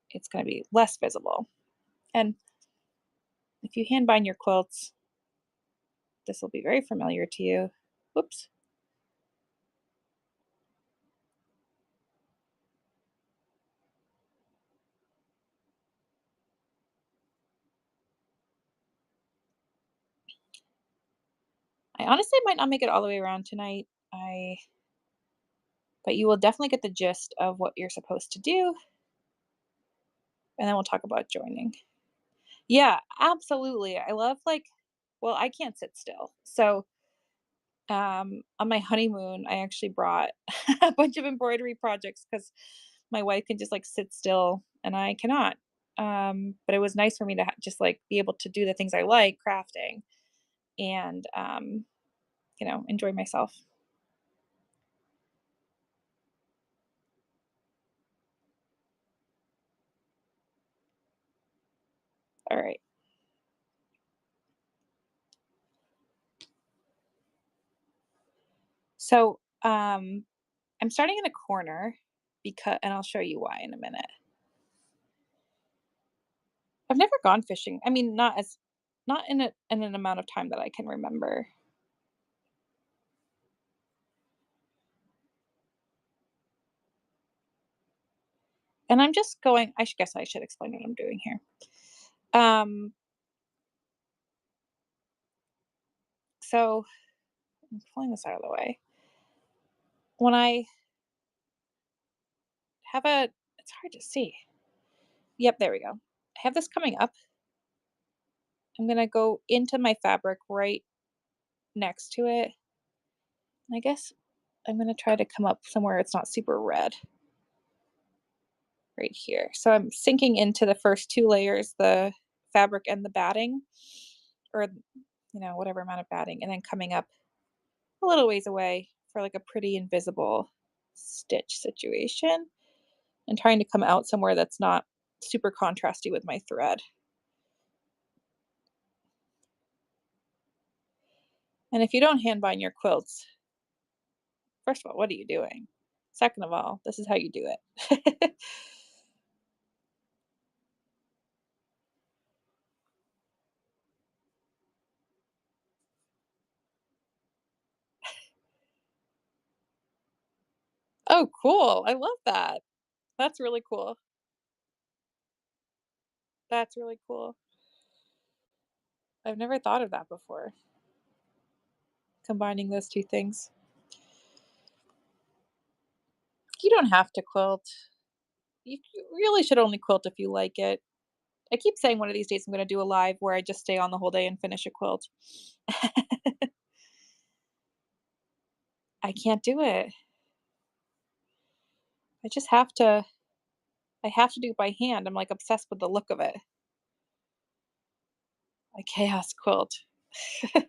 it's gonna be less visible. And if you hand bind your quilts, this will be very familiar to you. Whoops. I honestly might not make it all the way around tonight. I But you will definitely get the gist of what you're supposed to do, and then we'll talk about joining. Yeah, absolutely. I love, like, well, I can't sit still. So, on my honeymoon, I actually brought a bunch of embroidery projects because my wife can just, like, sit still and I cannot. But it was nice for me to just, like, be able to do the things I like, crafting, and, enjoy myself. All right. So, I'm starting in a corner because, and I'll show you why in a minute. I've never gone fishing. I mean, not in an amount of time that I can remember. And I'm just going, guess I should explain what I'm doing here. Um, so I'm pulling this out of the way. When I have a It's hard to see. Yep, there we go. I have this coming up. I'm gonna go into my fabric right next to it. And I guess I'm gonna try to come up somewhere it's not super red, right here. So I'm sinking into the first two layers, the fabric and the batting, or whatever amount of batting, and then coming up a little ways away for like a pretty invisible stitch situation, and trying to come out somewhere that's not super contrasty with my thread. And if you don't hand bind your quilts, first of all, what are you doing? Second of all, this is how you do it. Oh, cool. I love that. That's really cool. That's really cool. I've never thought of that before, combining those two things. You don't have to quilt. You really should only quilt if you like it. I keep saying one of these days I'm gonna do a live where I just stay on the whole day and finish a quilt. I can't do it. I just I have to do it by hand. I'm, like, obsessed with the look of it. A chaos quilt. I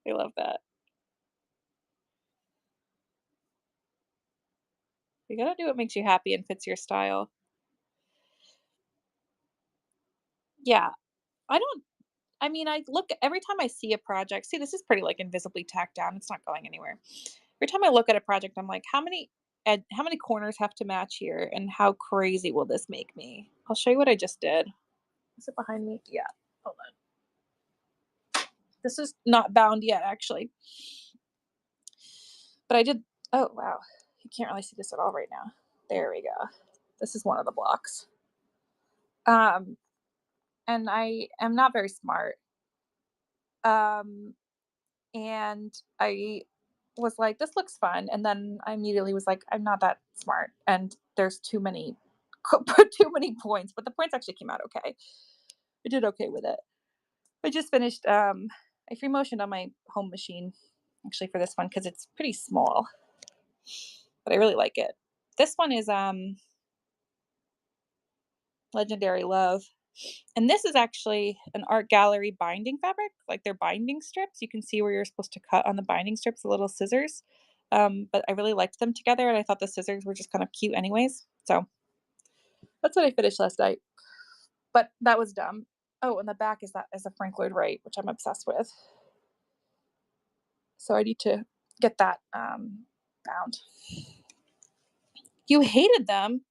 love that. You gotta do what makes you happy and fits your style. Yeah. I don't I mean, I look every time I see a project, see, this is pretty, like, invisibly tacked down, it's not going anywhere. Every time I look at a project, I'm like, how many corners have to match here, and how crazy will this make me?" I'll show you what I just did. Is it behind me? Yeah. Hold on. This is not bound yet, actually, but I did. Oh, wow. You can't really see this at all right now. There we go. This is one of the blocks. Um, and I am not very smart. Um, and I was like, "This looks fun," and then I immediately was like, "I'm not that smart, and there's too many too many points." But the points actually came out okay. I did okay with it. I just finished. I free motioned on my home machine, actually, for this one because it's pretty small, but I really like it. This one is Legendary Love, and this is actually an art gallery binding fabric, like they're binding strips. You can see where you're supposed to cut on the binding strips, the little scissors. But I really liked them together, and I thought the scissors were just kind of cute, anyways. So that's what I finished last night. But that was dumb. Oh, and the back is a Frank Lloyd Wright, which I'm obsessed with. So I need to get that bound. You hated them.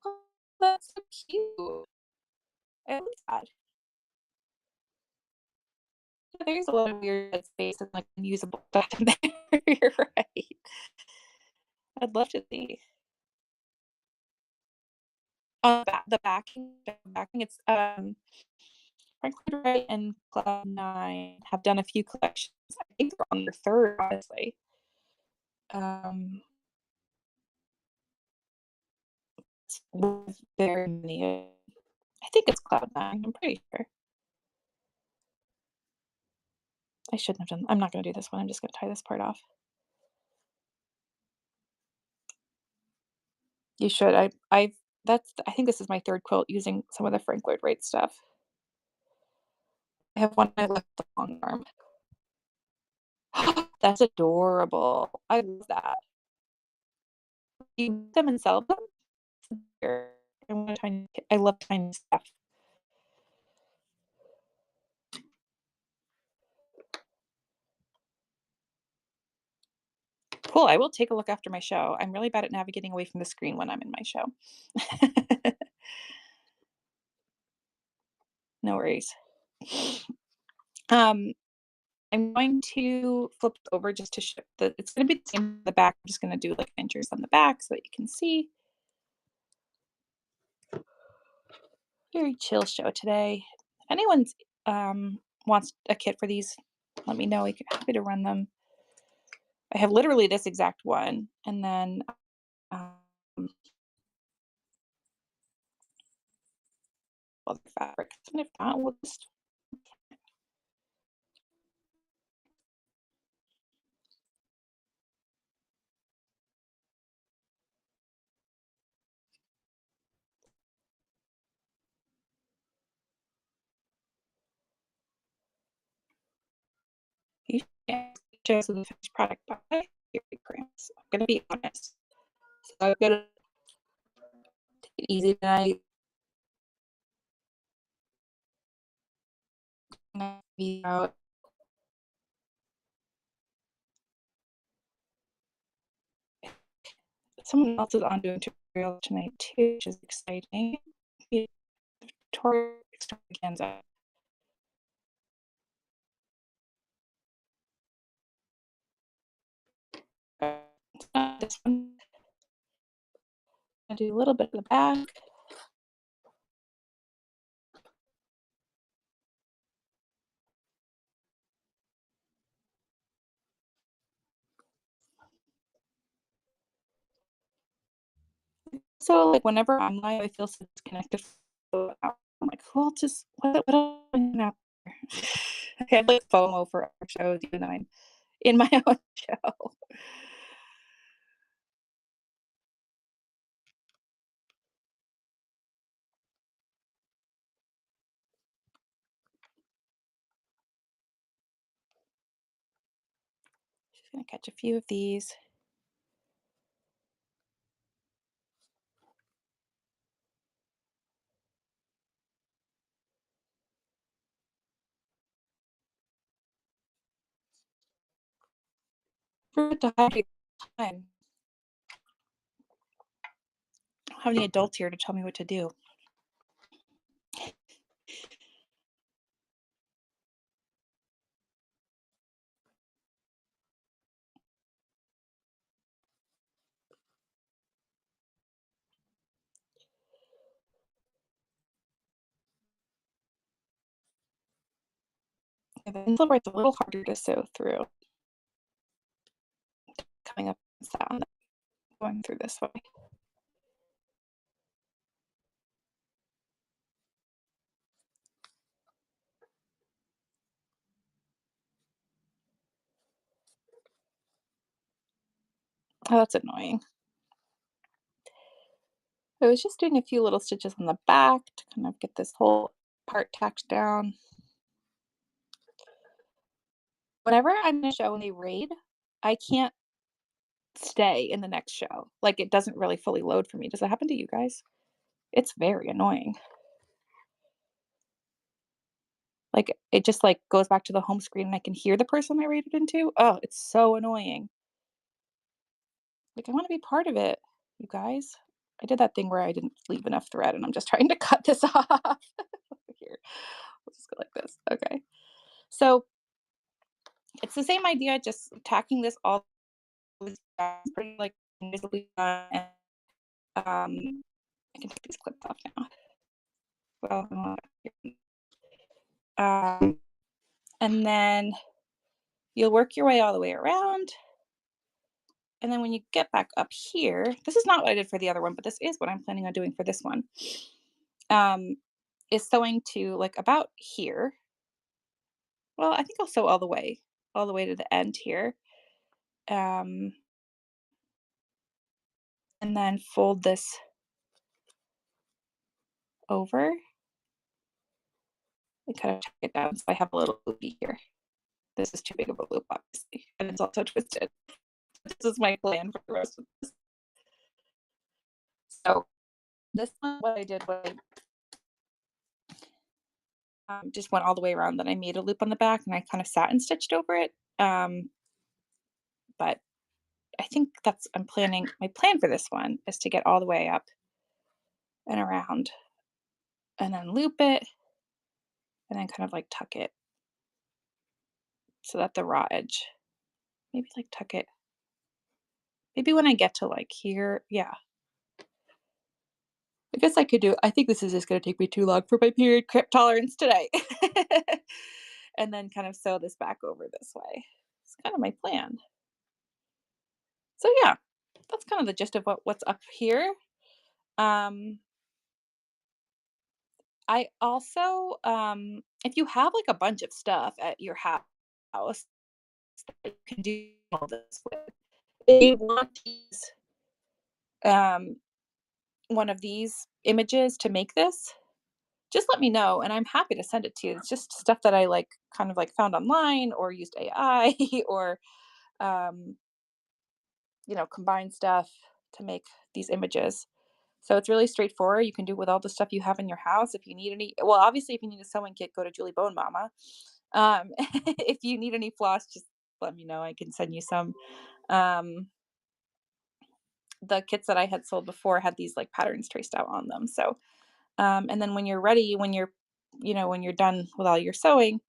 Oh, that's so cute. I love that. Yeah, there's a lot of weird dead space and like unusable stuff in there. You're right. I'd love to see. The backing, it's Frank Lloyd Wright and Cloud9 have done a few collections. I think they're on their third, honestly. Um, with very many. I think it's Cloud9. I'm pretty sure. I shouldn't have done. I'm not going to do this one. I'm just going to tie this part off. You should. I think this is my third quilt using some of the Frank Lloyd Wright stuff. I have one I left the long arm. That's adorable. I love that. You make them and sell them? Here. I love tiny stuff. Cool, I will take a look after my show. I'm really bad at navigating away from the screen when I'm in my show. No worries. Um, I'm going to flip it over just to show that it's gonna be the same on the back. I'm just gonna do, like, inches on the back so that you can see. Very chill show today. If anyone's, wants a kit for these, let me know. I'm happy to run them. I have literally this exact one, and then, um, other fabrics, and if not, we'll just you shows of the finished product by Erie Cramps. I'm gonna be honest. So I'm gonna take it easy tonight. Be out. Someone else is on doing tutorial tonight too, which is exciting. Victoria Extravaganza. This one. I'll do a little bit of the back. So like whenever I'm live, I feel so disconnected. So I'm like, well, just what am I out there? I have like FOMO for our shows, even though I'm in my own show. Just gonna catch a few of these. For it to hydrate time. I don't have any adults here to tell me what to do. The pencil part's a little harder to sew through. Coming up sound going through this way. Oh, that's annoying. I was just doing a few little stitches on the back to kind of get this whole part tacked down. Whenever I'm in a show and they raid, I can't stay in the next show. Like, it doesn't really fully load for me. Does that happen to you guys? It's very annoying. Like, it just, like, goes back to the home screen and I can hear the person I raided into. Oh, it's so annoying. Like, I wanna be part of it, you guys. I did that thing where I didn't leave enough thread, and I'm just trying to cut this off. Here, we'll just go like this. Okay. So, it's the same idea, just tacking this all was pretty, like, visibly done, and, I can take these clips off now. Well, Um, and then you'll work your way all the way around. And then when you get back up here, this is not what I did for the other one, but this is what I'm planning on doing for this one. Um, is sewing to like about here. Well, I think I'll sew all the way to the end here. Um, and then fold this over and kind of tuck it down so I have a little loopy here. This is too big of a loop, obviously, and it's also twisted. This is my plan for the rest of this. So this one, what I did was just went all the way around. Then I made a loop on the back and I kind of satin stitched over it. But I think that's I'm planning. My plan for this one is to get all the way up and around, and then loop it, and then kind of like tuck it so that the raw edge, maybe like tuck it. Maybe when I get to like here, yeah, I guess I could do I think this is just gonna take me too long for my period cramp tolerance today. And then kind of sew this back over this way. It's kind of my plan. So yeah, that's kind of the gist of what's up here. Um, I also, if you have like a bunch of stuff at your house that you can do all this with, if you want to use um, one of these images to make this, just let me know and I'm happy to send it to you. It's just stuff that I like kind of like found online or used AI or um, combine stuff to make these images. So it's really straightforward. You can do it with all the stuff you have in your house. If you need any, well, obviously, if you need a sewing kit, go to Julie Bone Mama. If you need any floss, just let me know. I can send you some. Um, the kits that I had sold before had these like patterns traced out on them. So and then when you're ready, when you're done with all your sewing,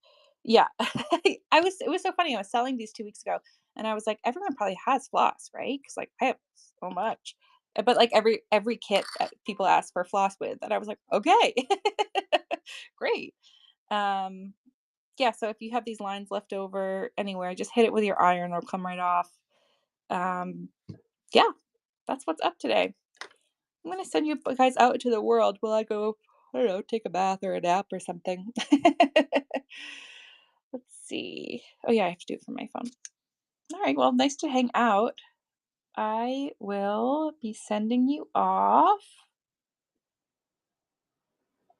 yeah. It was so funny. I was selling these 2 weeks ago and I was like, everyone probably has floss, right? Because like I have so much. But like every kit that people ask for floss with, and I was like, okay, great. Um, yeah, so if you have these lines left over anywhere, just hit it with your iron, they'll come right off. Um, yeah, that's what's up today. I'm gonna send you guys out into the world while I go, I don't know, take a bath or a nap or something. Let's see. Oh yeah, I have to do it from my phone. All right, well, nice to hang out. I will be sending you off.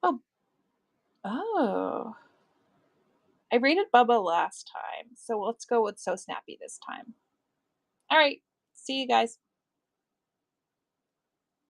Oh, oh. I rated Bubba last time, so let's go with So Snappy this time. All right, see you guys.